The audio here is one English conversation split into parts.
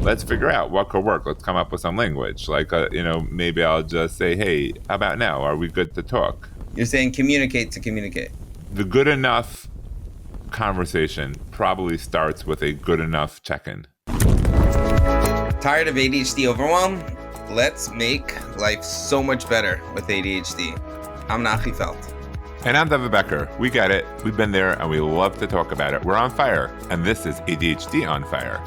let's figure out what could work. Let's come up with some language. Like, maybe I'll just say, hey, how about now? Are we good to talk? You're saying communicate to communicate. The good enough conversation probably starts with a good enough check-in. Tired of ADHD overwhelm? Let's make life so much better with ADHD. I'm Nachi Felt. And I'm Dovid Becker. We get it. We've been there, and we love to talk about it. We're on fire, and this is ADHD on Fire.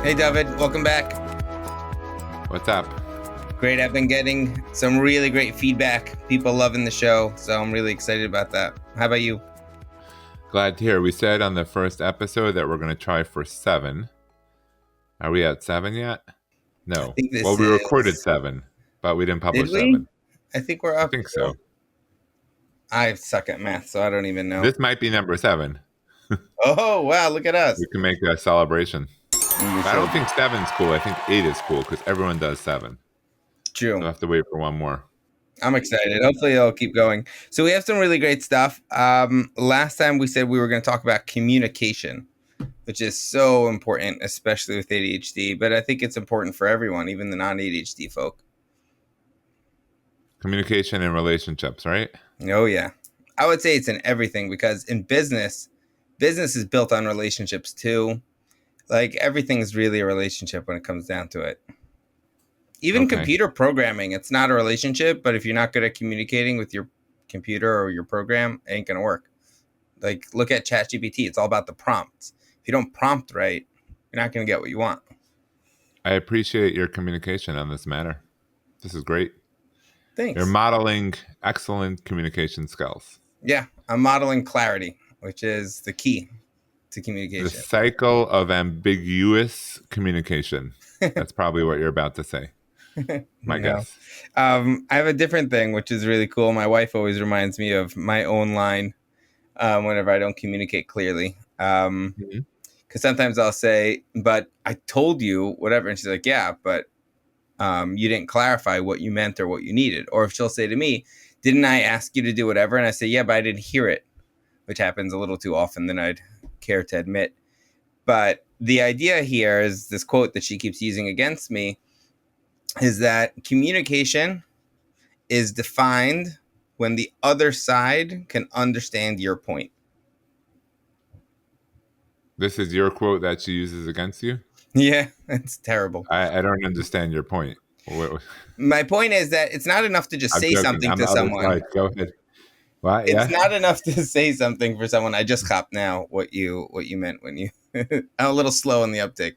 Hey, Dovid. Welcome back. What's up? Great. I've been getting some really great feedback. People loving the show, so I'm really excited about that. How about you? Glad to hear. We said on the first episode that we're going to try for 7. Are we at 7 yet? No. Well, we recorded 7, but we didn't publish 7. I think we're up. I think so. I suck at math, so I don't even know. This might be number 7. Oh, wow. Look at us. We can make that celebration. I don't think 7's cool. I think 8 is cool because everyone does 7. True. So we'll have to wait for one more. I'm excited. Hopefully it'll keep going. So we have some really great stuff. Last time we said we were going to talk about communication, which is so important, especially with ADHD. But I think it's important for everyone, even the non-ADHD folk. Communication in relationships, right? Oh, yeah. I would say it's in everything because in business is built on relationships too. Like everything is really a relationship when it comes down to it. Even computer programming, it's not a relationship, but if you're not good at communicating with your computer or your program, it ain't going to work. Like look at ChatGPT. It's all about the prompts. If you don't prompt right, you're not going to get what you want. I appreciate your communication on this matter. This is great. Thanks. You're modeling excellent communication skills. Yeah, I'm modeling clarity, which is the key to communication. The cycle of ambiguous communication. That's probably what you're about to say. My guess. I have a different thing, which is really cool. My wife always reminds me of my own line whenever I don't communicate clearly. Because sometimes I'll say, but I told you whatever. And she's like, yeah, but you didn't clarify what you meant or what you needed. Or if she'll say to me, didn't I ask you to do whatever? And I say, yeah, but I didn't hear it, which happens a little too often than I'd care to admit. But the idea here is this quote that she keeps using against me is that communication is defined when the other side can understand your point. This is your quote that she uses against you? Yeah, it's terrible. I don't understand your point. My point is that it's not enough to just say something to someone. Go ahead. What? It's not enough to say something for someone. I just copped now what you meant when you I'm a little slow in the uptake.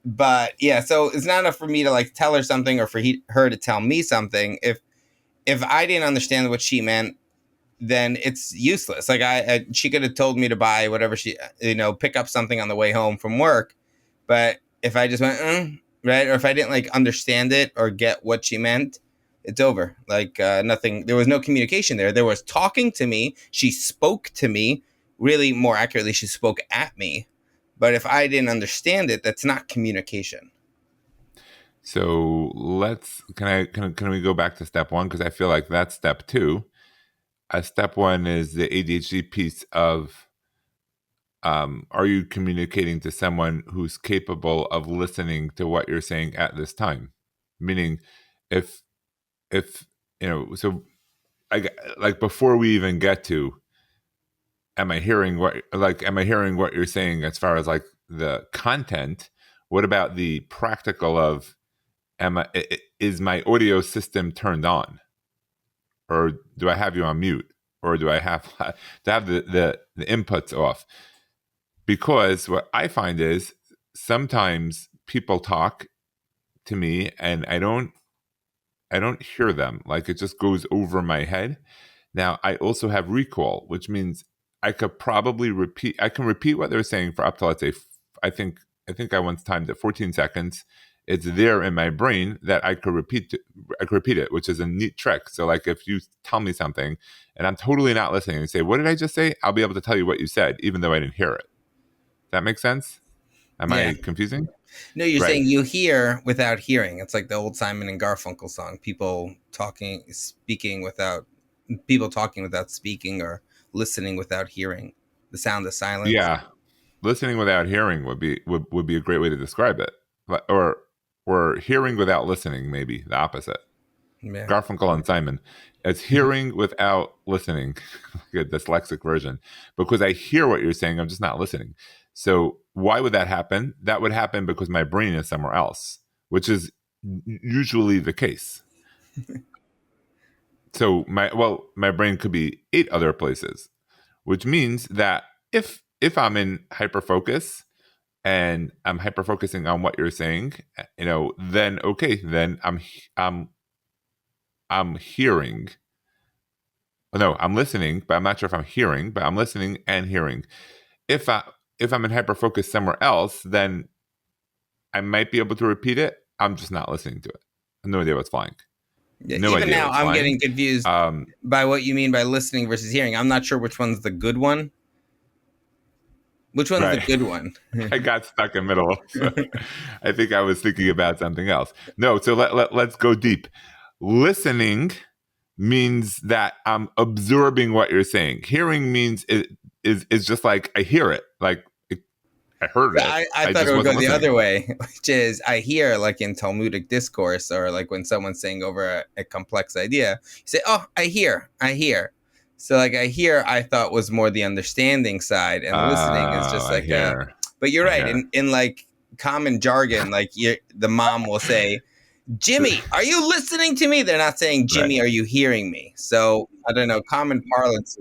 But yeah, so it's not enough for me to like tell her something or for her to tell me something. If I didn't understand what she meant, then it's useless. Like she could have told me to buy whatever pick up something on the way home from work. But if I just went, right. Or if I didn't like understand it or get what she meant, it's over. Like nothing. There was no communication there. There was talking to me. She spoke to me. Really, more accurately, she spoke at me. But if I didn't understand it, that's not communication. So can we go back to step 1? Because I feel like that's step 2. Step 1 is the ADHD piece of are you communicating to someone who's capable of listening to what you're saying at this time? Meaning, if so like before we even get to am I hearing what you're saying as far as like the content? What about the practical of is my audio system turned on? Or do I have you on mute? Or do I have to have the inputs off? Because what I find is sometimes people talk to me and I don't hear them. Like it just goes over my head. Now I also have recall, which means I could probably repeat what they're saying for up to, let's say, I think I once timed it 14 seconds. It's there in my brain that I could repeat it, which is a neat trick. So like if you tell me something and I'm totally not listening and say, what did I just say? I'll be able to tell you what you said, even though I didn't hear it. That makes sense? Am I confusing? No, you're saying you hear without hearing. It's like the old Simon and Garfunkel song, people talking without speaking or listening without hearing, the sound of silence. Yeah, listening without hearing would be a great way to describe it. Or hearing without listening, maybe the opposite. Yeah. Garfunkel and Simon. It's hearing without listening, like a dyslexic version, because I hear what you're saying, I'm just not listening. So why would that happen? That would happen because my brain is somewhere else, which is usually the case. So my brain could be 8 other places, which means that if I'm in hyperfocus and I'm hyperfocusing on what you're saying, then okay, then I'm hearing. No, I'm listening, but I'm not sure if I'm hearing, but I'm listening and hearing. If I'm in hyperfocus somewhere else, then I might be able to repeat it. I'm just not listening to it. I have no idea what's flying. Yeah, No even idea now, what's I'm flying. getting confused by what you mean by listening versus hearing. I'm not sure which one's the good one. Which one's the Right. good one? I got stuck in the middle. So I think I was thinking about something else. No, so let's go deep. Listening means that I'm absorbing what you're saying. Hearing means it is just like I hear it, like I heard it. I I thought it just would go wasn't the listening. other way, which is I hear like in Talmudic discourse or like when someone's saying over a complex idea, you say, "Oh, I hear." So like I hear, I thought was more the understanding side, and listening is just I like a. hear. But you're I right. hear. In like common jargon, like the mom will say, "Jimmy, are you listening to me?" They're not saying, Right. "Jimmy, are you hearing me?" So I don't know, common parlance.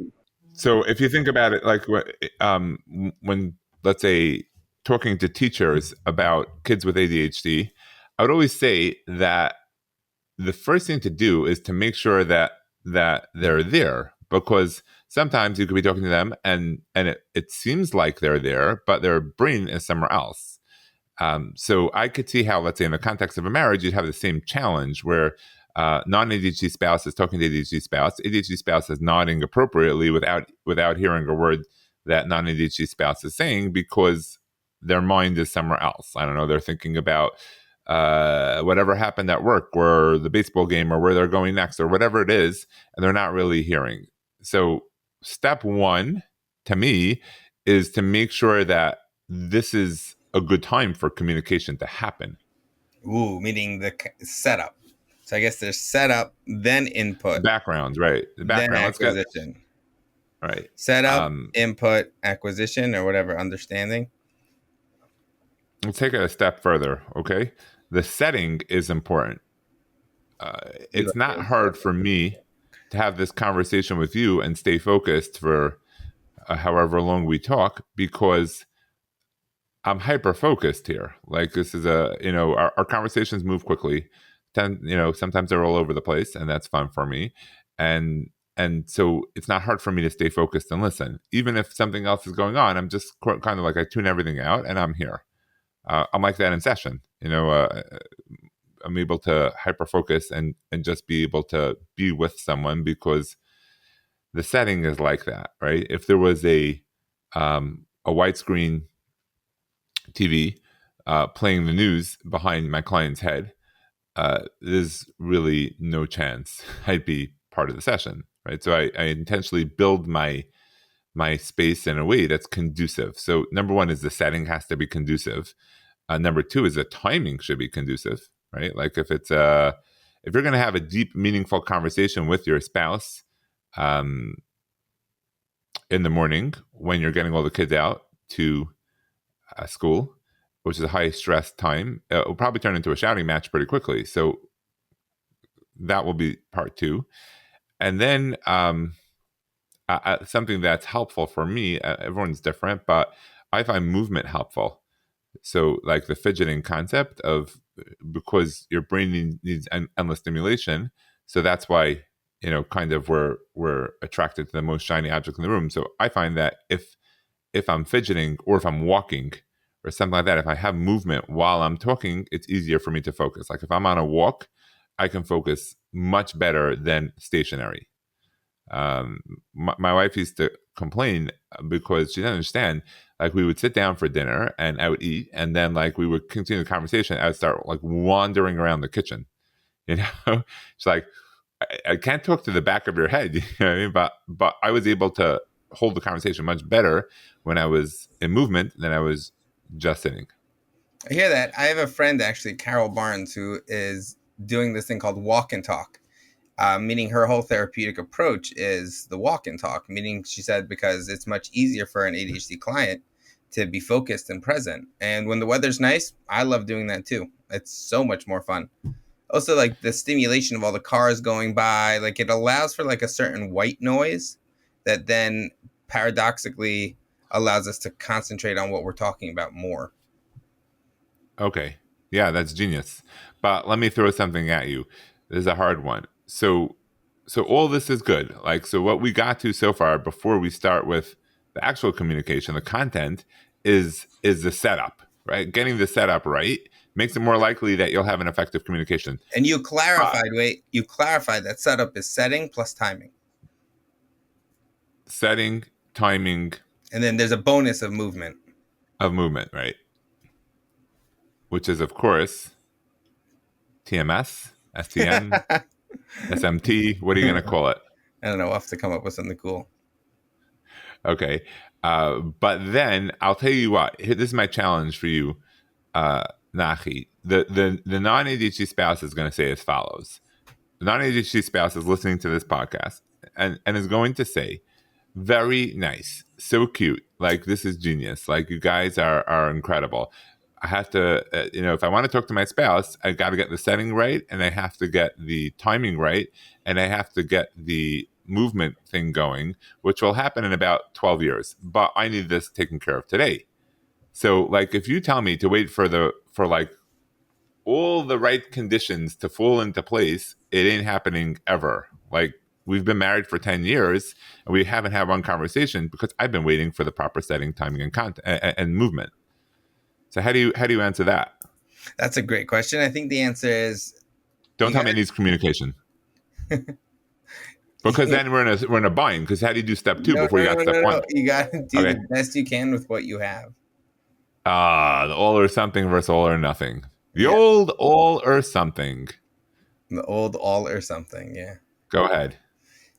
So if you think about it, like when let's say talking to teachers about kids with ADHD, I would always say that the first thing to do is to make sure that they're there, because sometimes you could be talking to them and it seems like they're there, but their brain is somewhere else. So I could see how, let's say, in the context of a marriage, you'd have the same challenge where non-ADHD spouse is talking to ADHD spouse is nodding appropriately without hearing a word that non-ADHD spouse is saying because their mind is somewhere else. I don't know. They're thinking about whatever happened at work or the baseball game or where they're going next or whatever it is, and they're not really hearing. So step one to me is to make sure that this is a good time for communication to happen. Ooh, meaning the setup. So I guess there's setup, then The input, background, right? The then background. Let's get acquisition. right. Setup, input, acquisition, or whatever, understanding. Let's take it a step further. Okay, the setting is important. It's not hard for me to have this conversation with you and stay focused for however long we talk because I'm hyper focused here. Like this is our conversations move quickly. Sometimes they're all over the place, and that's fun for me. And so it's not hard for me to stay focused and listen, even if something else is going on. I'm just kind of like I tune everything out, and I'm here. I'm like that in session. I'm able to hyper focus and just be able to be with someone because the setting is like that, right? If there was a widescreen TV playing the news behind my client's head, there's really no chance I'd be part of the session, right? So I intentionally build my space in a way that's conducive. So number one is the setting has to be conducive. Number two is the timing should be conducive, right? Like if you're going to have a deep, meaningful conversation with your spouse in the morning when you're getting all the kids out to school, which is a high stress time, it will probably turn into a shouting match pretty quickly. So that will be part two. And then something that's helpful for me, everyone's different, but I find movement helpful. So like the fidgeting concept of because your brain needs endless stimulation. So that's why, kind of we're attracted to the most shiny object in the room. So I find that if I'm fidgeting or if I'm walking or something like that, if I have movement while I'm talking, it's easier for me to focus. Like if I'm on a walk, I can focus much better than stationary. My wife used to complain because she didn't understand. Like we would sit down for dinner and I would eat, and then like we would continue the conversation. I would start like wandering around the kitchen. It's like I can't talk to the back of your head. You know what I mean? But I was able to hold the conversation much better when I was in movement than I was just sitting. I hear that. I have a friend, actually, Carol Barnes, who is doing this thing called walk and talk, meaning her whole therapeutic approach is the walk and talk, meaning she said because it's much easier for an ADHD client to be focused and present. And when the weather's nice, I love doing that too. It's so much more fun. Also, like the stimulation of all the cars going by, like it allows for like a certain white noise that then paradoxically allows us to concentrate on what we're talking about more. Okay. Yeah, that's genius. But let me throw something at you. This is a hard one. So all this is good. Like, so what we got to so far before we start with the actual communication, the content is the setup, right? Getting the setup right makes it more likely that you'll have an effective communication. And you clarified, you clarified that setup is setting plus timing. Setting, timing, and then there's a bonus of movement. Of movement, right? Which is, of course, TMS, STM, SMT. What are you going to call it? I don't know. We'll have to come up with something cool. Okay. But then I'll tell you what. This is my challenge for you, Nachi. The non-ADHD spouse is going to say as follows. The non-ADHD spouse is listening to this podcast and is going to say, very nice, so cute, like this is genius, like you guys are incredible. I have to, if I want to talk to my spouse, I got to get the setting right, and I have to get the timing right, and I have to get the movement thing going, which will happen in about 12 years. But I need this taken care of today. So, like, if you tell me to wait for like all the right conditions to fall into place, it ain't happening ever. Like, we've been married for 10 years and we haven't had one conversation because I've been waiting for the proper setting, timing, and content and movement. So how do you answer that? That's a great question. I think the answer is don't tell me it needs communication. Because then we're in a bind. Because how do you do step two before you got step one? You got to do the best you can with what you have. The all or something versus all or nothing. The old all or something. The old all or something. Yeah. Go ahead.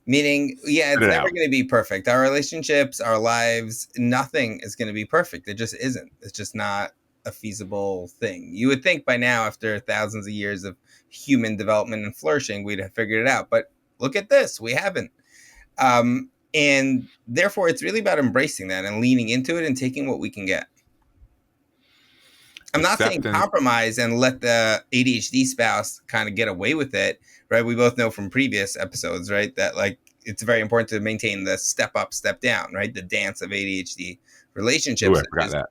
Meaning, it's never going to be perfect. Our relationships, our lives, nothing is going to be perfect. It just isn't. It's just not a feasible thing. You would think by now, after thousands of years of human development and flourishing, we'd have figured it out. But look at this. We haven't. And therefore, it's really about embracing that and leaning into it and taking what we can get. I'm not saying compromise and let the ADHD spouse kind of get away with it, right? We both know from previous episodes, right, that like it's very important to maintain the step up, step down, right? The dance of ADHD relationships. Ooh, I forgot that.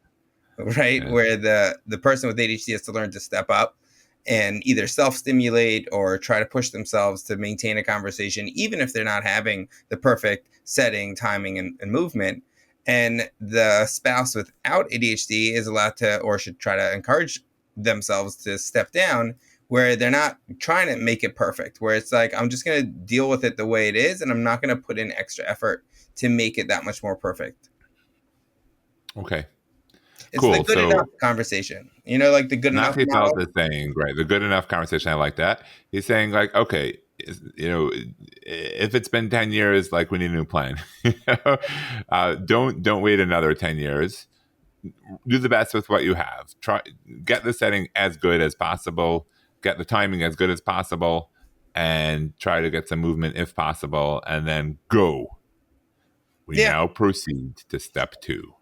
Right? Yeah. Where the person with ADHD has to learn to step up and either self-stimulate or try to push themselves to maintain a conversation, even if they're not having the perfect setting, timing, and movement. And the spouse without ADHD is allowed to, or should try to encourage themselves to step down, where they're not trying to make it perfect, where it's like, I'm just going to deal with it the way it is, and I'm not going to put in extra effort to make it that much more perfect. Okay. It's cool. The good enough conversation, like the good enough model. Is saying, right, the good enough conversation. I like that. He's saying like, okay, if it's been 10 years, like we need a new plan. Don't wait another 10 years. Do the best with what you have. Try get the setting as good as possible, get the timing as good as possible, and try to get some movement if possible, and then go. We now proceed to step 2.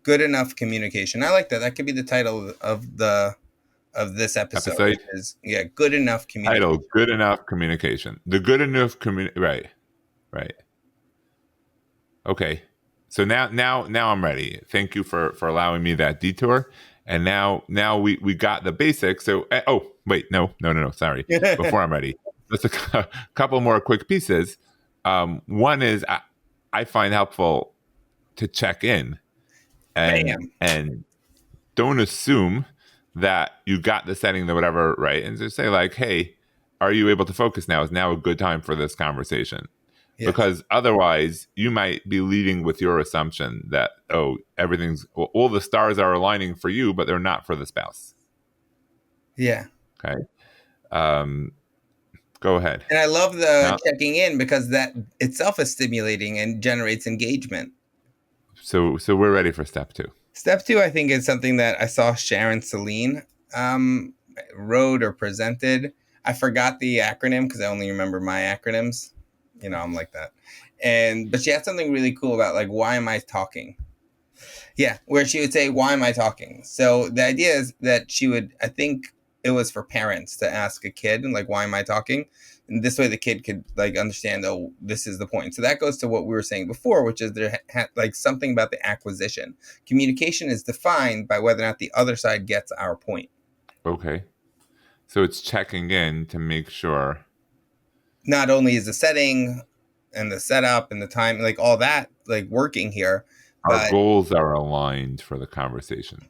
Good enough communication. I like that. That could be the title of this episode. Is, good enough communication. Title, good enough communication. The good enough right. Okay. So now I'm ready. Thank you for allowing me that detour. And now we got the basics. So wait, no. Sorry. Before I'm ready, just a couple more quick pieces. One is I find helpful to check in and don't assume that you got the setting, the whatever, right? And just say like, hey, are you able to focus now? Is now a good time for this conversation? Yes. Because otherwise you might be leading with your assumption that, all the stars are aligning for you, but they're not for the spouse. Yeah. Okay. Go ahead. And I love the checking in because that itself is stimulating and generates engagement. So we're ready for step two. Step two, I think, is something that I saw Sharon Celine wrote or presented. I forgot the acronym because I only remember my acronyms. You know, I'm like that. But she had something really cool about like, why am I talking? Yeah, where she would say, why am I talking? So the idea is that she would, I think it was for parents to ask a kid, like, why am I talking? And this way the kid could like understand, oh, this is the point. So that goes to what we were saying before, which is there like something about the acquisition. Communication is defined by whether or not the other side gets our point. Okay. So it's checking in to make sure Not only is the setting and the setup and the time, like all that, like working here, our but goals are aligned for the conversation.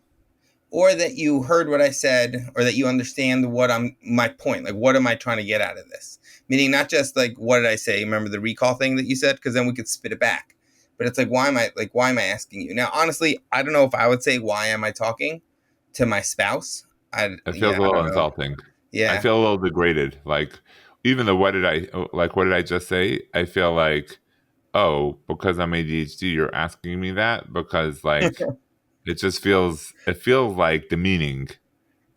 or that you heard what I said, or that you understand what my point. Like, what am I trying to get out of this? Meaning, not just like, what did I say? Remember the recall thing that you said? Because then we could spit it back. But it's like, why am I asking you? Now, honestly, I don't know if I would say, why am I talking to my spouse? It Yeah, feels a I little don't know. insulting. I Yeah. feel a little degraded. Like even the what did I just say? I feel like, oh, because I'm ADHD, you're asking me that because like it feels like demeaning.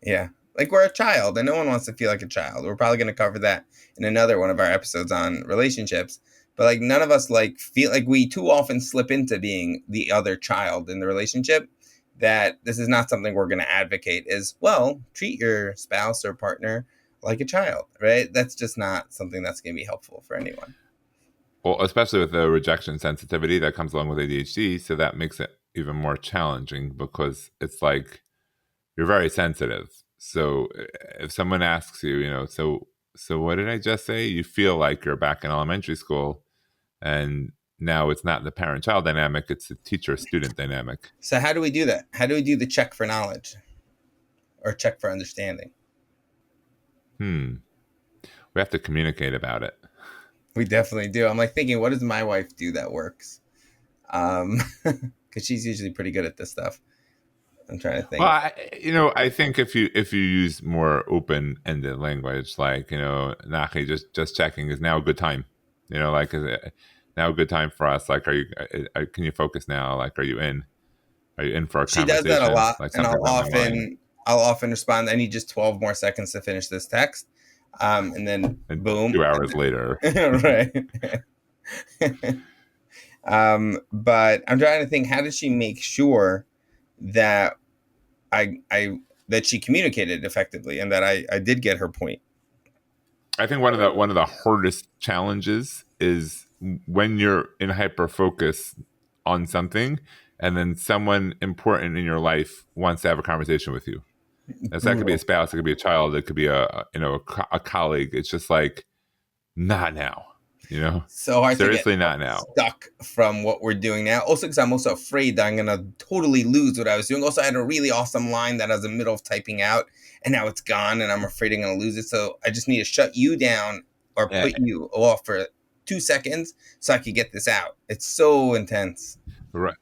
Yeah. Like we're a child and no one wants to feel like a child. We're probably going to cover that in another one of our episodes on relationships. But like none of us like feel like we too often slip into being the other child in the relationship, that this is not something we're going to advocate is, well, treat your spouse or partner like a child, right? That's just not something that's going to be helpful for anyone. Well, especially with the rejection sensitivity that comes along with ADHD, so that makes it even more challenging because it's like you're very sensitive. So if someone asks you, so what did I just say? You feel like you're back in elementary school, and now it's not the parent-child dynamic; it's the teacher-student dynamic. So how do we do that? How do we do the check for knowledge or check for understanding? We have to communicate about it. We definitely do. I'm like thinking, what does my wife do that works? Because she's usually pretty good at this stuff. I'm trying to Well, think. I think if you use more open-ended language, like Nachi, just checking, is now a good time. Like is it now a good time for us? Like, can you focus now? Like, are you in? Are you in for a She does that a conversation? lot, Like and something's on my mind, I'll often respond. I need just 12 more seconds to finish this text, and then and boom, 2 hours later, right. But I'm trying to think. How did she make sure that I that she communicated effectively and that I did get her point? I think one of the hardest challenges is when you're in hyper focus on something, and then someone important in your life wants to have a conversation with you. So that could be a Brutal. spouse, it could be a child, it could be a colleague. It's just like not now, So hard to get seriously not now. stuck from what we're doing now. Also, because I'm also afraid that I'm gonna totally lose what I was doing. Also, I had a really awesome line that I was in the middle of typing out, and now it's gone, and I'm afraid I'm gonna lose it. So I just need to shut you down or Yeah, put you off for 2 seconds so I could get this out. It's so intense. right.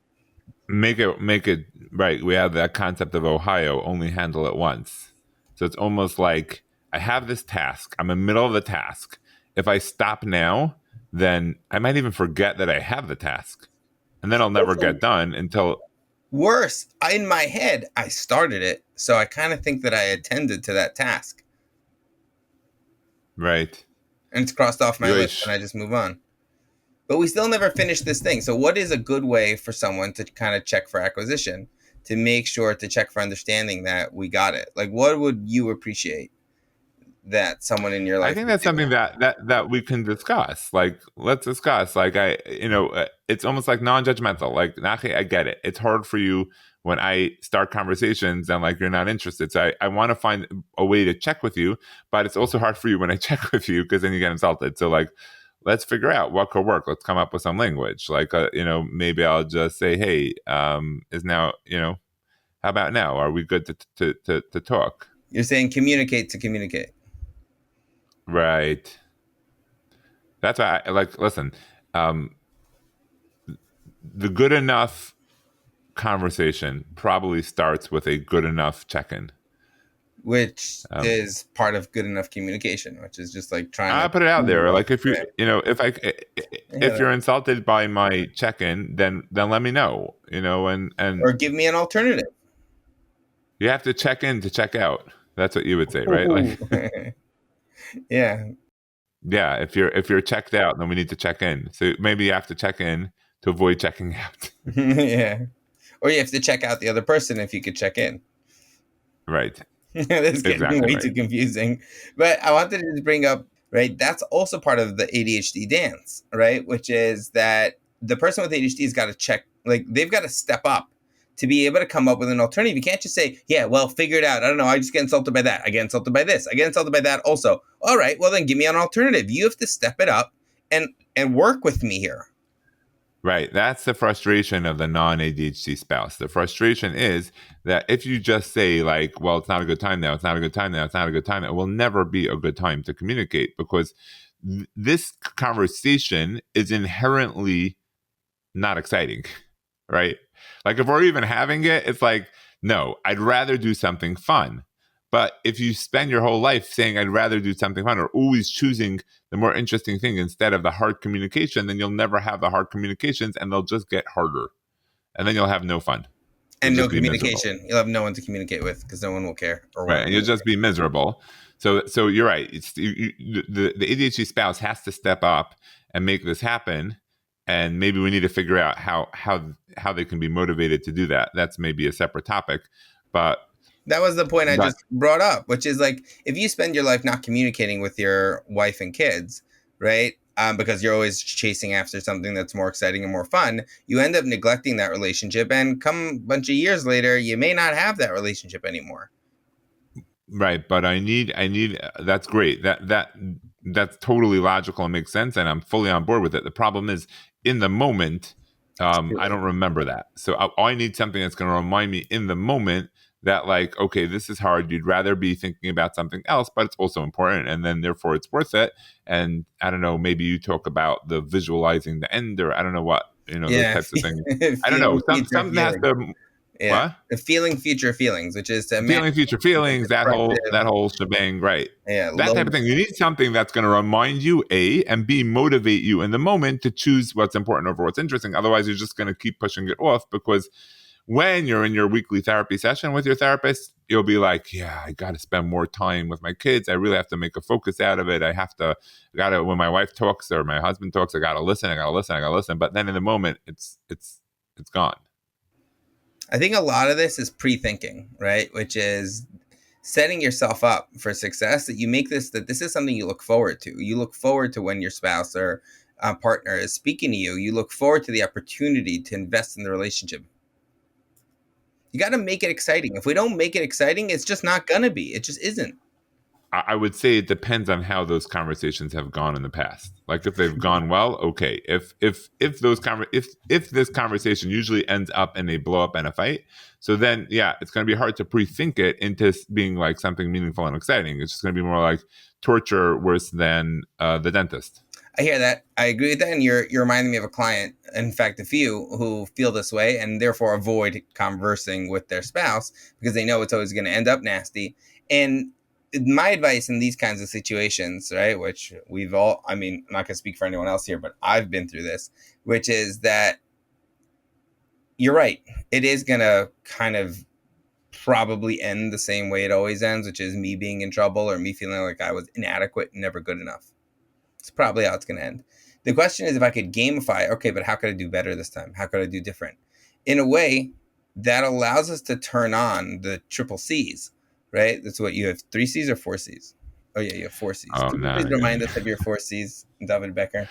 Make it right. We have that concept of Ohio, only handle it once. So it's almost like I have this task. I'm in the middle of the task. If I stop now, then I might even forget that I have the task. And then I'll never Also, get done until worse, in my head, I started it, so I kind of think that I attended to that task, right. and it's crossed off my list, and Yoish. I just move on. But we still never finished this thing. So, what is a good way for someone to kind of check for acquisition, to make sure to check for understanding that we got it? Like, what would you appreciate that someone in your I life think would that's do? something that we can discuss. Like, let's discuss. Like, it's almost like non-judgmental. Like, Nachi, I get it. It's hard for you when I start conversations and like you're not interested. So I want to find a way to check with you, but it's also hard for you when I check with you because then you get insulted. So like, let's figure out what could work. Let's come up with some language. Like, maybe I'll just say, hey, is now, how about now? Are we good to talk? You're saying communicate to communicate. Right. That's why I like listen. Um, the good enough conversation probably starts with a good enough check-in. which Um, is part of good enough communication, which is just like trying I to put it out there. Like if right. if Yeah, you're insulted by my check-in, then let me know. And or give me an alternative. you have to check in to check out. That's what you would say, right? Ooh. Like, Yeah. yeah, if you're checked out, then we need to check in. So maybe you have to check in to avoid checking out. Yeah. Or you have to check out the other person if you could check in. Right. That's getting Exactly way right. too confusing. But I wanted to just bring up, right? That's also part of the ADHD dance, right? Which is that the person with ADHD has got to check, like, they've got to step up to be able to come up with an alternative. You can't just say, yeah, well, figure it out. I don't know. I just get insulted by that. I get insulted by this. I get insulted by that also. All right. Well, then give me an alternative. You have to step it up and work with me here. Right. That's the frustration of the non-ADHD spouse. The frustration is that if you just say, like, well, it's not a good time now, it's not a good time now, it's not a good time now, it will never be a good time to communicate, because this conversation is inherently not exciting, right? Like if we're even having it, it's like, no, I'd rather do something fun. But if you spend your whole life saying I'd rather do something fun, or always choosing the more interesting thing instead of the hard communication, then you'll never have the hard communications, and they'll just get harder. And then you'll have no fun. You'll And no just be miserable. communication. You'll have no one to communicate with because no one will care or Right. want to And you'll just communicate. be miserable. So you're right. The ADHD spouse has to step up and make this happen. And maybe we need to figure out how they can be motivated to do that. That's maybe a separate topic. But That was the point I but just brought up, which is like if you spend your life not communicating with your wife and kids, right? Because you're always chasing after something that's more exciting and more fun, you end up neglecting that relationship. And come a bunch of years later, you may not have that relationship anymore. right, but I need that's great. That's totally logical and makes sense, and I'm fully on board with it. The problem is in the moment, It's too I late. don't remember that. So I need something that's going to remind me in the moment that, like, okay, this is hard. You'd rather be thinking about something else, but it's also important, and then therefore it's worth it. And I don't know, maybe you talk about the visualizing the end, or I don't know what, those Yeah. types of things. I don't know. Feeling future Something has feelings. to Yeah. what The feeling future feelings, which is to imagine feeling future feelings, that whole depressive. that whole shebang, right? Yeah. That Low. type of thing. You need something that's going to remind you, A, and B, motivate you in the moment to choose what's important over what's interesting. Otherwise, you're just going to keep pushing it off, because when you're in your weekly therapy session with your therapist, you'll be like, yeah, I got to spend more time with my kids. I really have to make a focus out of it. When my wife talks or my husband talks, I got to listen. I got to listen. I got to listen. But then in the moment, it's gone. I think a lot of this is pre-thinking, right? Which is setting yourself up for success, that you make that this is something you look forward to. You look forward to when your spouse or partner is speaking to you. You look forward to the opportunity to invest in the relationship. You got to make it exciting. If we don't make it exciting, it's just not going to be. It just isn't. I would say it depends on how those conversations have gone in the past. Like if they've gone well, okay. If this conversation usually ends up in a blow up and a fight, so then yeah, it's going to be hard to pre-think it into being like something meaningful and exciting. It's just going to be more like torture, worse than the dentist. I hear that. I agree with that. And you're reminding me of a client, in fact, a few who feel this way and therefore avoid conversing with their spouse because they know it's always going to end up nasty. And my advice in these kinds of situations, right, which we've all, I mean, I'm not going to speak for anyone else here, but I've been through this, which is that you're right. It is going to kind of probably end the same way it always ends, which is me being in trouble or me feeling like I was inadequate and never good enough. It's probably how it's going to end. The question is if I could gamify, okay, but how could I do better this time? How could I do different? In a way that allows us to turn on the triple C's, right? That's what you have, 3 C's or 4 C's? Oh, yeah, you have 4 C's. Oh Can you please no, remind us of your 4 C's, David Becker?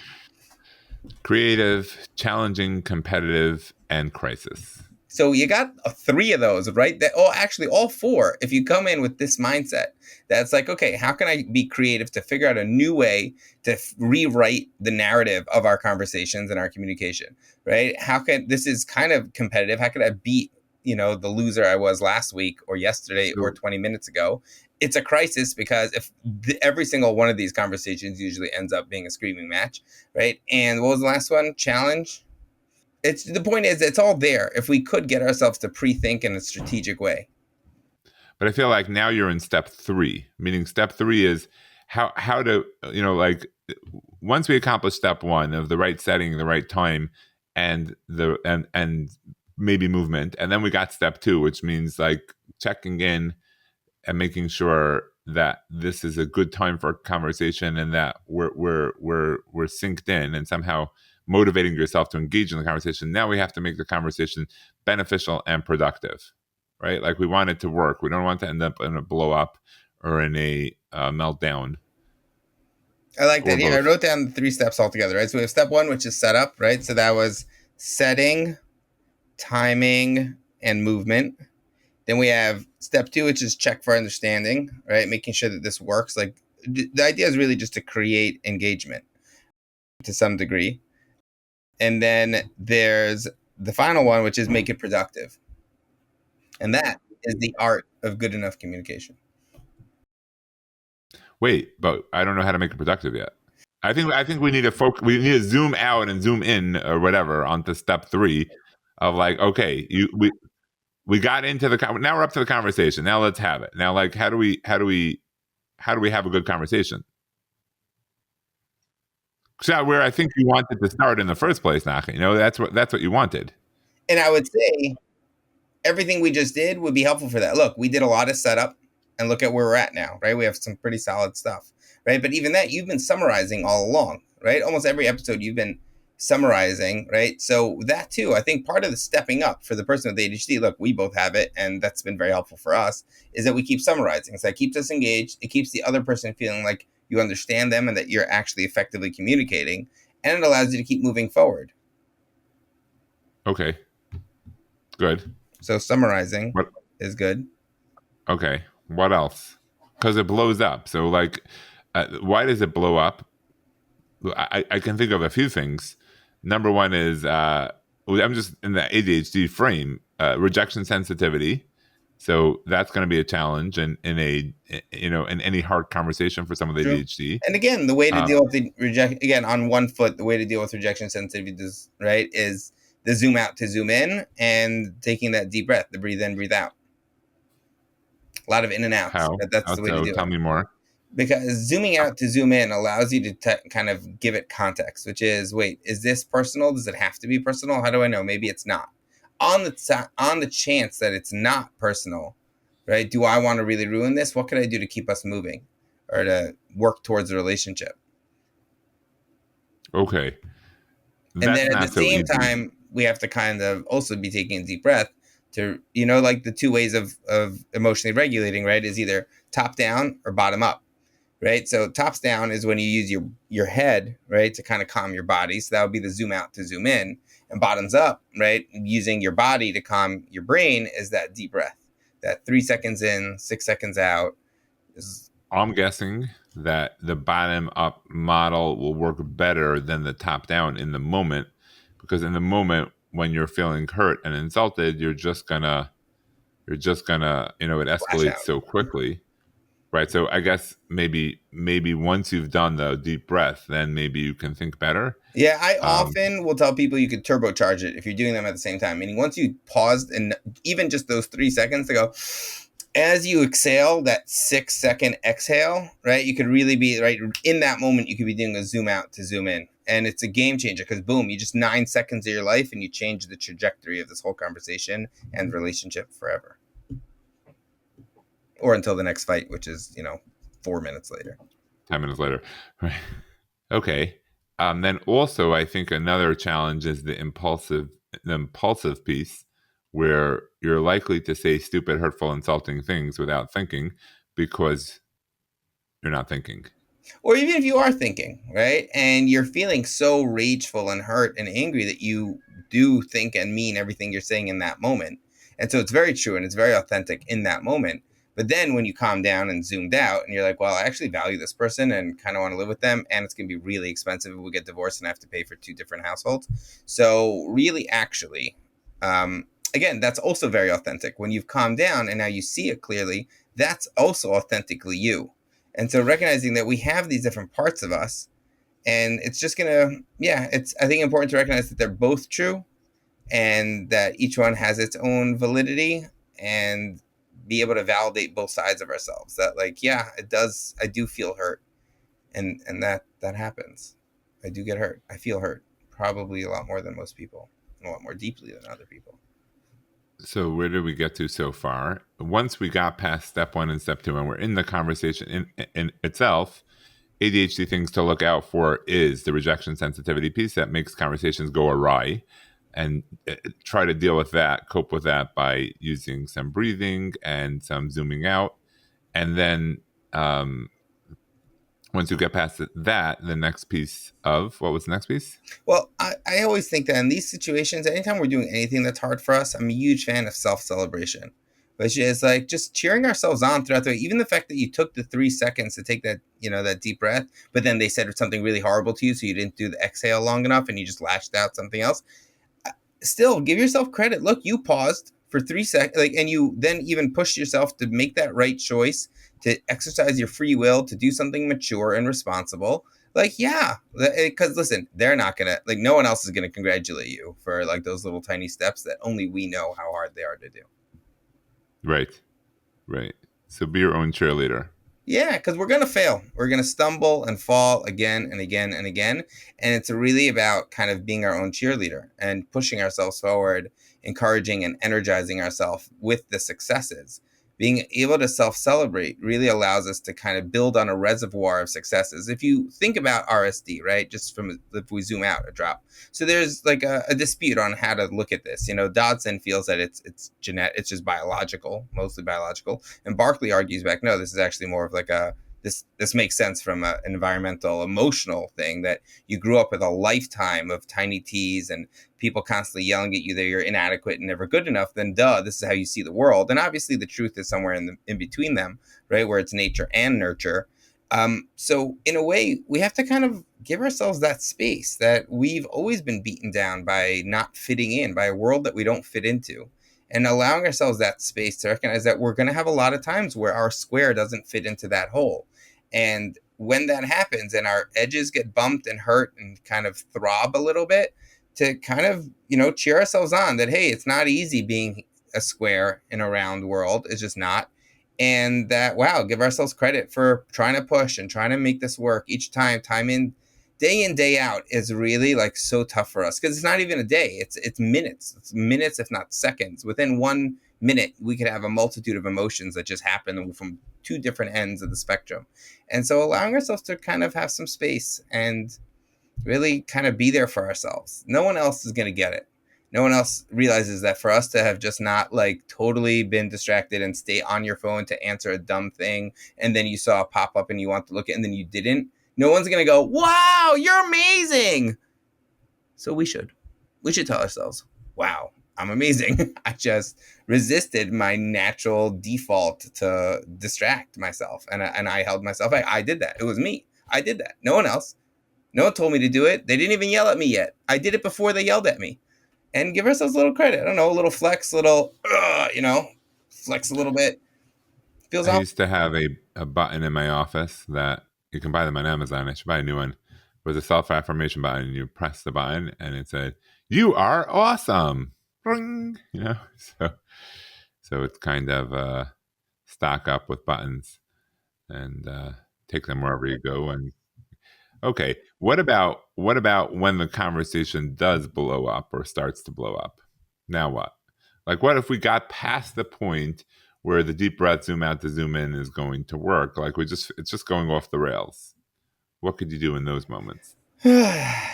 creative, challenging, competitive, and crisis. So you got 3 of those, right? Actually, all 4. If you come in with this mindset, that's like, okay, how can I be creative to figure out a new way to rewrite the narrative of our conversations and our communication, right? This is kind of competitive. How could I beat, the loser I was last week or yesterday or So 20 minutes ago? It's a crisis because if every single one of these conversations usually ends up being a screaming match, right? And what was the last one? Challenge. The point is it's all there if we could get ourselves to pre-think in a strategic way. But I feel like now you're in step 3, meaning step 3 is how to, like, once we accomplish step 1 of the right setting, the right time, and and maybe movement, and then we got step 2, which means like checking in and making sure that this is a good time for a conversation and that we're synced in, and somehow motivating yourself to engage in the conversation. Now we have to make the conversation beneficial and productive, right? Like, we want it to work. We don't want to end up in a blow up or in a meltdown. I like that. Or Yeah, I both. wrote down the 3 steps altogether, right? So we have step 1, which is setup, right? So that was setting, timing, and movement. Then we have step 2, which is check for understanding, right? Making sure that this works. Like, the idea is really just to create engagement to some degree. And then there's the final one, which is make it productive. And that is the art of good enough communication. Wait, but I don't know how to make it productive yet. I think we need to we need to zoom out and zoom in or whatever onto step 3 of like, okay, we got into now we're up to the conversation. Now let's have it. Now, like, how do we have a good conversation? So where I think you wanted to start in the first place, Nachi. That's what you wanted. And I would say everything we just did would be helpful for that. Look, we did a lot of setup, and look at where we're at now, right? We have some pretty solid stuff, right? But even that, you've been summarizing all along, right? Almost every episode you've been summarizing, right? So that too, I think part of the stepping up for the person with ADHD, look, we both have it, and that's been very helpful for us, is that we keep summarizing. So that keeps us engaged. It keeps the other person feeling like you understand them and that you're actually effectively communicating, and it allows you to keep moving forward. Okay. Good. So summarizing is good. Okay. What else? Because it blows up. So, like, why does it blow up? I can think of a few things. Number one is I'm just in the ADHD frame, rejection sensitivity. So that's going to be a challenge in in any hard conversation for someone with ADHD. And again, the way to deal with the rejection, again, on one foot, the way to deal with rejection sensitivity is, right, is the zoom out to zoom in and taking that deep breath, the breathe in, breathe out. A lot of in and outs. How? That's the way to do it. Tell me more. Because zooming out to zoom in allows you to kind of give it context, which is, wait, is this personal? Does it have to be personal? How do I know? Maybe it's not. On the chance that it's not personal, right? Do I want to really ruin this? What can I do to keep us moving or to work towards a relationship? Okay. And then at the same time, we have to kind of also be taking a deep breath to, like the 2 ways of emotionally regulating, right, is either top down or bottom up, right? So tops down is when you use your head, right, to kind of calm your body. So that would be the zoom out to zoom in. And bottoms up, right, using your body to calm your brain is that deep breath, that 3 seconds in, 6 seconds out. I'm guessing that the bottom up model will work better than the top down in the moment, because in the moment when you're feeling hurt and insulted, you're just gonna it escalates so quickly, right? So I guess maybe once you've done the deep breath, then maybe you can think better. Yeah, I often will tell people you could turbocharge it if you're doing them at the same time. Meaning once you paused and even just those 3 seconds to go, as you exhale, that 6-second exhale, right? You could really be right in that moment. You could be doing a zoom out to zoom in, and it's a game changer because boom, you just 9 seconds of your life and you change the trajectory of this whole conversation and relationship forever, or until the next fight, which is 4 minutes later, 10 minutes later, right? Okay. Then also, I think another challenge is the impulsive piece, where you're likely to say stupid, hurtful, insulting things without thinking because you're not thinking. Or even if you are thinking, right, and you're feeling so rageful and hurt and angry that you do think and mean everything you're saying in that moment. And so it's very true and it's very authentic in that moment. But then when you calm down and zoomed out and you're like, well, I actually value this person and kind of want to live with them, and it's going to be really expensive if we get divorced and I have to pay for 2 different households. So really, actually, again, that's also very authentic. When you've calmed down and now you see it clearly, that's also authentically you. And so recognizing that we have these different parts of us, and it's just it's, I think, important to recognize that they're both true and that each one has its own validity, and be able to validate both sides of ourselves. That like, yeah, it does. I do feel hurt, and that happens. I do get hurt. I feel hurt, probably a lot more than most people, a lot more deeply than other people. So where did we get to so far? Once we got past step 1 and step 2, and we're in the conversation in itself, ADHD things to look out for is the rejection sensitivity piece that makes conversations go awry, and try to deal with that, cope with that by using some breathing and some zooming out. And then once you get past that, the next piece of, what was the next piece? Well, I always think that in these situations, anytime we're doing anything that's hard for us, I'm a huge fan of self-celebration, which is like just cheering ourselves on throughout the way. Even the fact that you took the 3 seconds to take that, that deep breath, but then they said something really horrible to you, so you didn't do the exhale long enough and you just lashed out something else. Still, give yourself credit. Look, you paused for 3 seconds, and you then even pushed yourself to make that right choice, to exercise your free will, to do something mature and responsible. Like, yeah, because listen, they're not gonna, like, no one else is gonna congratulate you for like those little tiny steps that only we know how hard they are to do. Right. So be your own cheerleader. Yeah, because we're gonna fail. We're gonna stumble and fall again and again and again. And it's really about kind of being our own cheerleader and pushing ourselves forward, encouraging and energizing ourselves with the successes. Being able to self-celebrate really allows us to kind of build on a reservoir of successes. If you think about RSD, right? Just from, if we zoom out a drop. So there's like a dispute on how to look at this. Dodson feels that it's genetic, it's just biological, mostly biological. And Barkley argues back, no, this is actually more of like this makes sense from an environmental, emotional thing, that you grew up with a lifetime of tiny T's and people constantly yelling at you that you're inadequate and never good enough. Then this is how you see the world. And obviously the truth is somewhere in between them, right? Where it's nature and nurture. So in a way, we have to kind of give ourselves that space that we've always been beaten down by not fitting in, by a world that we don't fit into. And allowing ourselves that space to recognize that we're going to have a lot of times where our square doesn't fit into that hole. And when that happens and our edges get bumped and hurt and kind of throb a little bit, to kind of, cheer ourselves on that, hey, it's not easy being a square in a round world. It's just not. And that, wow, give ourselves credit for trying to push and trying to make this work each time in, day out, is really like so tough for us, because it's not even a day. It's minutes, if not seconds. Within 1 minute, we could have a multitude of emotions that just happen from 2 different ends of the spectrum. And so allowing ourselves to kind of have some space and really kind of be there for ourselves. No one else is going to get it. No one else realizes that for us to have just not like totally been distracted and stay on your phone to answer a dumb thing, and then you saw a pop up and you want to look at it and then you didn't, no one's going to go, wow, you're amazing. So we should tell ourselves, wow, I'm amazing. I just resisted my natural default to distract myself. And I held myself. I did that. It was me. I did that. No one else. No one told me to do it. They didn't even yell at me yet. I did it before they yelled at me. And give ourselves a little credit. I don't know, a little flex, flex a little bit. Feels I awesome. used to have a button in my office that you can buy them on Amazon. I should buy a new one. It was a self-affirmation button. You press the button and it said, "You are awesome." Ring, so it's kind of stock up with buttons and take them wherever you go. And okay, what about when the conversation does blow up or starts to blow up? Now what? Like, what if we got past the point where the deep breath, zoom out to zoom in is going to work? Like, it's just going off the rails. What could you do in those moments?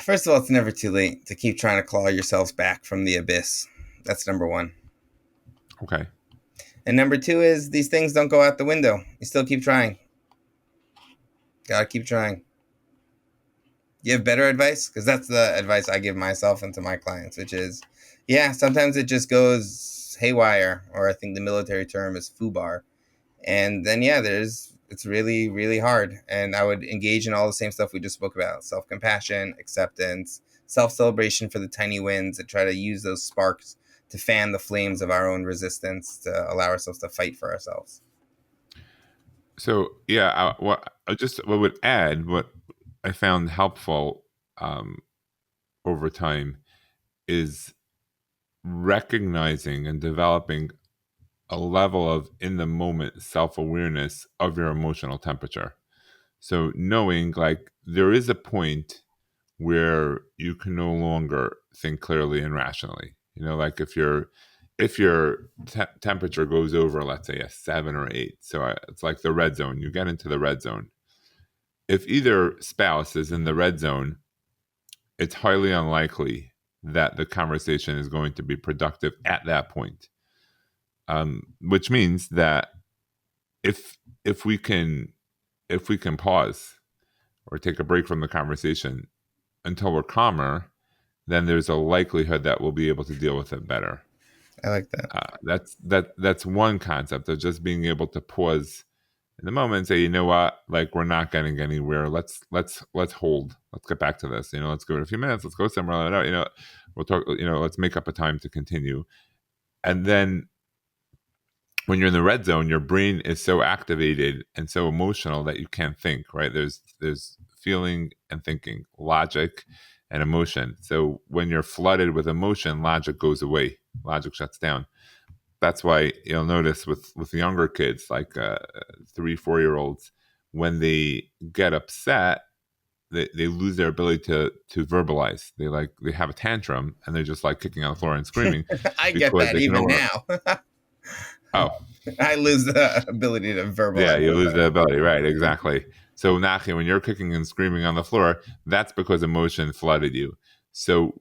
First of all, it's never too late to keep trying to claw yourselves back from the abyss. That's number one. Okay. And number two is these things don't go out the window. You still keep trying. Gotta keep trying. You have better advice? Because that's the advice I give myself and to my clients, which is, yeah, sometimes it just goes haywire, or I think the military term is foobar. And then, yeah, it's really, really hard. And I would engage in all the same stuff we just spoke about: self-compassion, acceptance, self-celebration for the tiny wins, and try to use those sparks to fan the flames of our own resistance, to allow ourselves to fight for ourselves. So yeah, what would add, what I found helpful over time is recognizing and developing a level of in the moment self-awareness of your emotional temperature. So knowing like there is a point where you can no longer think clearly and rationally. Like if your temperature goes over, let's say, a 7 or 8, so it's like the red zone. You get into the red zone. If either spouse is in the red zone, it's highly unlikely that the conversation is going to be productive at that point. Which means that if if we can if we can pause or take a break from the conversation until we're calmer, then there's a likelihood that we'll be able to deal with it better. I like that. That's one concept of just being able to pause in the moment and say, you know what, like we're not getting anywhere. Let's hold. Let's get back to this. Let's give it a few minutes. Let's go somewhere. We'll talk. Let's make up a time to continue. And then when you're in the red zone, your brain is so activated and so emotional that you can't think. Right? There's feeling and thinking, logic and emotion. So when you're flooded with emotion, logic goes away. Logic shuts down. That's why you'll notice with younger kids, like 3-4-year-olds, when they get upset, they lose their ability to verbalize. They have a tantrum and they're just like kicking on the floor and screaming. I get that even now. Oh, I lose the ability to verbalize. Yeah, you lose the ability, right? Exactly. So Nachi, when you're kicking and screaming on the floor, that's because emotion flooded you. So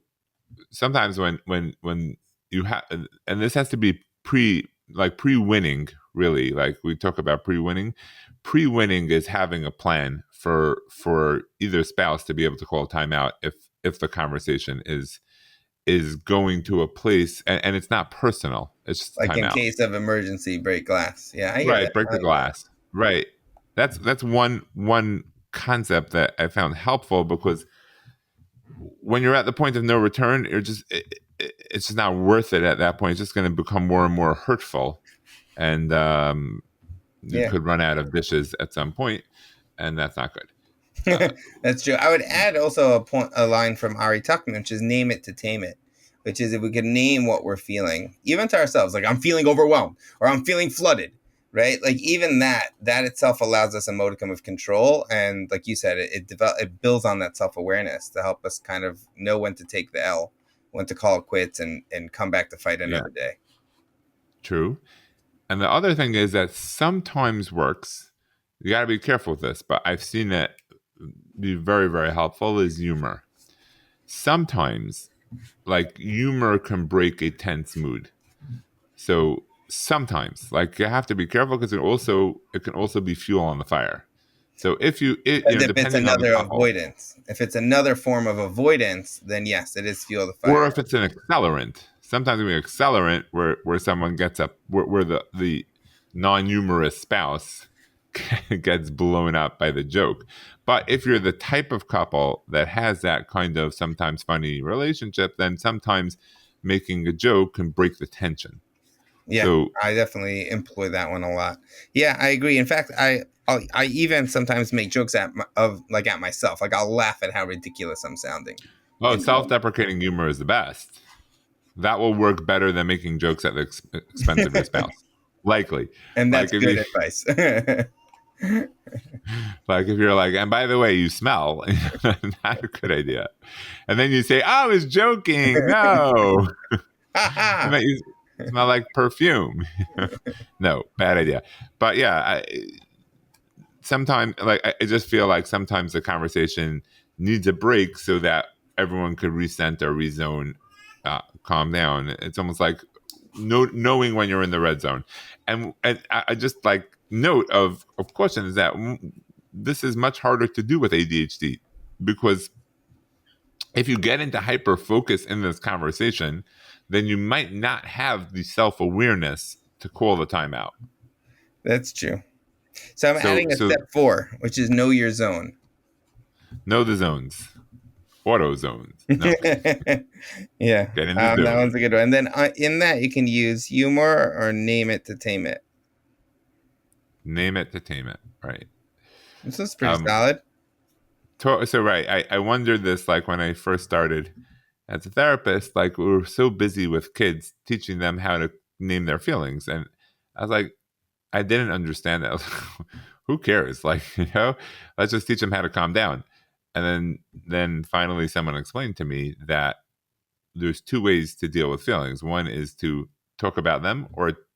sometimes when you have, and this has to be pre-winning, really. Like we talk about pre-winning. Pre-winning is having a plan for either spouse to be able to call a timeout if the conversation is going to a place and it's not personal. It's just like in timeout. case of emergency, break glass. Yeah, I Right, break the glass. Right. That's one concept that I found helpful, because when you're at the point of no return, it's just not worth it at that point. It's just going to become more and more hurtful, and you could run out of dishes at some point, and that's not good. That's true. I would add also a line from Ari Tuckman, which is "name it to tame it," which is if we could name what we're feeling, even to ourselves, like I'm feeling overwhelmed or I'm feeling flooded, right? Like even that itself allows us a modicum of control, and like you said, it builds on that self-awareness to help us kind of know when to take the L, when to call it quits, and come back to fight another day. True. And the other thing is that sometimes works. You got to be careful with this, but I've seen it be very, very helpful, is humor. Sometimes, like, humor can break a tense mood. So sometimes, like, you have to be careful, because it can also be fuel on the fire. So if it's another avoidance, if it's another form of avoidance, then yes, it is fuel the fire. Or if it's an accelerant. Sometimes we accelerant where someone gets up, where the non-humorous spouse gets blown up by the joke. But if you're the type of couple that has that kind of sometimes funny relationship, then sometimes making a joke can break the tension. Yeah, so, I definitely employ that one a lot. Yeah, I agree. In fact, I even sometimes make jokes at myself. Like I'll laugh at how ridiculous I'm sounding. Oh, self-deprecating humor is the best. That will work better than making jokes at the expense of your spouse. Likely. And that's good advice. Like if you're like, and by the way, you smell, not a good idea. And then you say, I was joking. No. You smell like perfume. No, bad idea. But yeah, sometimes I just feel like sometimes the conversation needs a break so that everyone could recenter, rezone, calm down. It's almost like knowing when you're in the red zone. And I just like note of caution is that this is much harder to do with ADHD, because if you get into hyper focus in this conversation, then you might not have the self-awareness to call the timeout. That's true. So I'm adding a step 4, which is know your zone. Know the zones. Auto zones. No. Yeah. That one's a good one. And then in that, you can use humor or name it to tame it. Name it to tame it. Right. This is pretty solid. So, right. I wondered this, like when I first started as a therapist, like we were so busy with kids teaching them how to name their feelings. And I was like, I didn't understand that. Who cares? Like, let's just teach them how to calm down. And then finally someone explained to me that there's two ways to deal with feelings. One is to talk about them,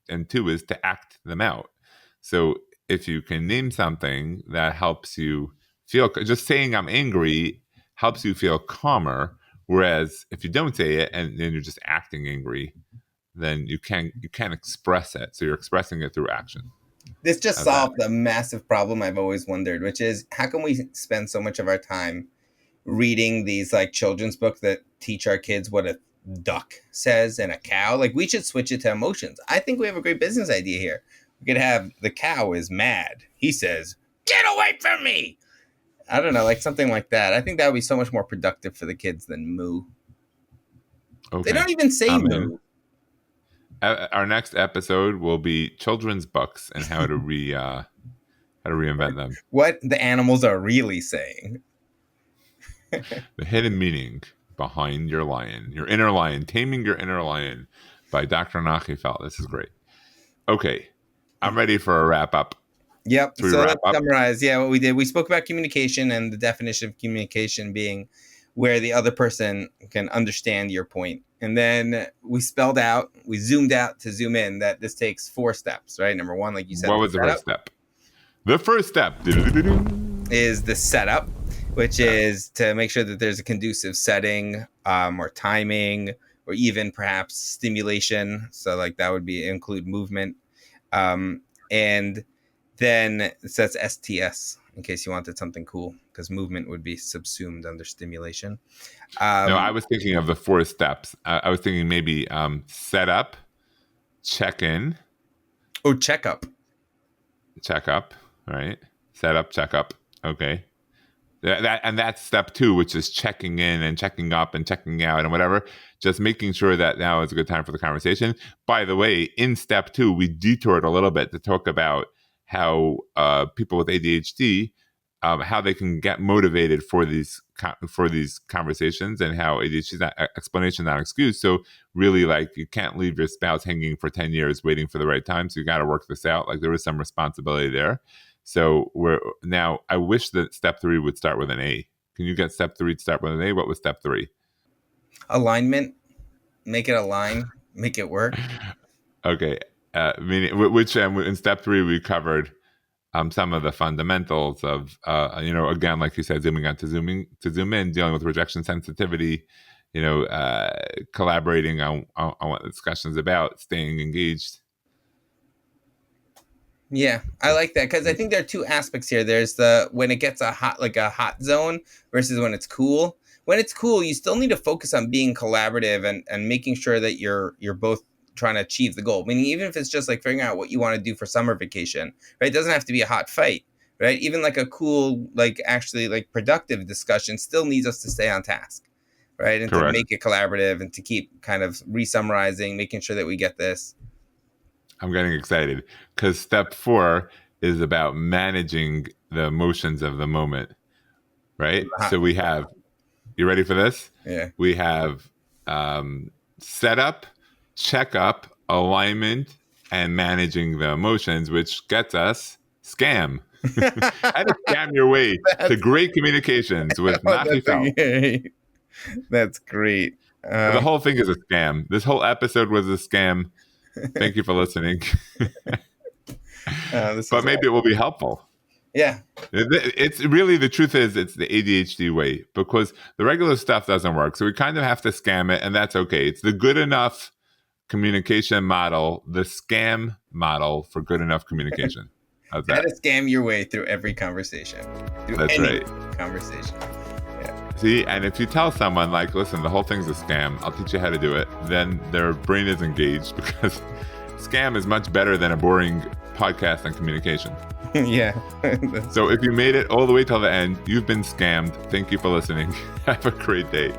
and two is to act them out. So if you can name something that helps you feel, just saying I'm angry helps you feel calmer. Whereas if you don't say it and then you're just acting angry, then you can't express it. So you're expressing it through action. This just solved a massive problem I've always wondered, which is how can we spend so much of our time reading these like children's books that teach our kids what a duck says and a cow? Like, we should switch it to emotions. I think we have a great business idea here. We could have the cow is mad. He says, "Get away from me." I don't know, like something like that. I think that would be so much more productive for the kids than moo. Okay. They don't even say moo. Our next episode will be children's books and how to reinvent them. What the animals are really saying. The hidden meaning behind your lion, your inner lion, taming your inner lion by Dr. Nachi. This is great. Okay, I'm ready for a wrap up. Yep. So let's summarize. Yeah, what we did. We spoke about communication and the definition of communication being where the other person can understand your point. And then we zoomed out to zoom in that this takes 4 steps, right? Number 1, like you said. What was the first step? The first step is the setup, which is to make sure that there's a conducive setting or timing or even perhaps stimulation. So like that would include movement. And then it says STS in case you wanted something cool, because movement would be subsumed under stimulation. No, I was thinking of the 4 steps. I was thinking maybe set up, check in. Oh, check up. Check up, right? Set up, check up. Okay. That's step 2, which is checking in and checking up and checking out and whatever. Just making sure that now is a good time for the conversation. By the way, in step 2, we detoured a little bit to talk about how people with ADHD, how they can get motivated for these conversations, and how ADHD is not explanation, not excuse. So really, like, you can't leave your spouse hanging for 10 years waiting for the right time. So you got to work this out. Like, there is some responsibility there. So now I wish that step 3 would start with an A. Can you get step 3 to start with an A? What was step 3? Alignment. Make it align. Make it work. Okay. Meaning, which in step 3 we covered some of the fundamentals of again, like you said, zooming out to zoom in, dealing with rejection sensitivity, collaborating on what the discussion's about, staying engaged. Yeah, I like that, because I think there are 2 aspects here. There's when it gets a hot zone versus when it's cool. When it's cool, you still need to focus on being collaborative and making sure that you're both trying to achieve the goal. Meaning, even if it's just like figuring out what you want to do for summer vacation, right? It doesn't have to be a hot fight, right? Even like a cool, like actually like productive discussion still needs us to stay on task, right? And Correct. To make it collaborative and to keep kind of re-summarizing, making sure that we get this. I'm getting excited because step 4 is about managing the emotions of the moment, right? So we have, you ready for this? Yeah. We have setup, checkup, alignment, and managing the emotions, which gets us scam. How to scam your way to great communications with Nachi Felt. That's great. The whole thing is a scam. This whole episode was a scam. Thank you for listening. But maybe it will be helpful. Yeah. It's really, the truth is, it's the ADHD way, because the regular stuff doesn't work. So we kind of have to scam it, and that's okay. It's the good enough communication model, the scam model for good enough communication. How's that? How to scam your way through every conversation. That's right. Conversation. Yeah. See, and if you tell someone, like, listen, the whole thing's a scam, I'll teach you how to do it, then their brain is engaged, because scam is much better than a boring podcast on communication. Yeah. So if you made it all the way till the end, you've been scammed. Thank you for listening. Have a great day.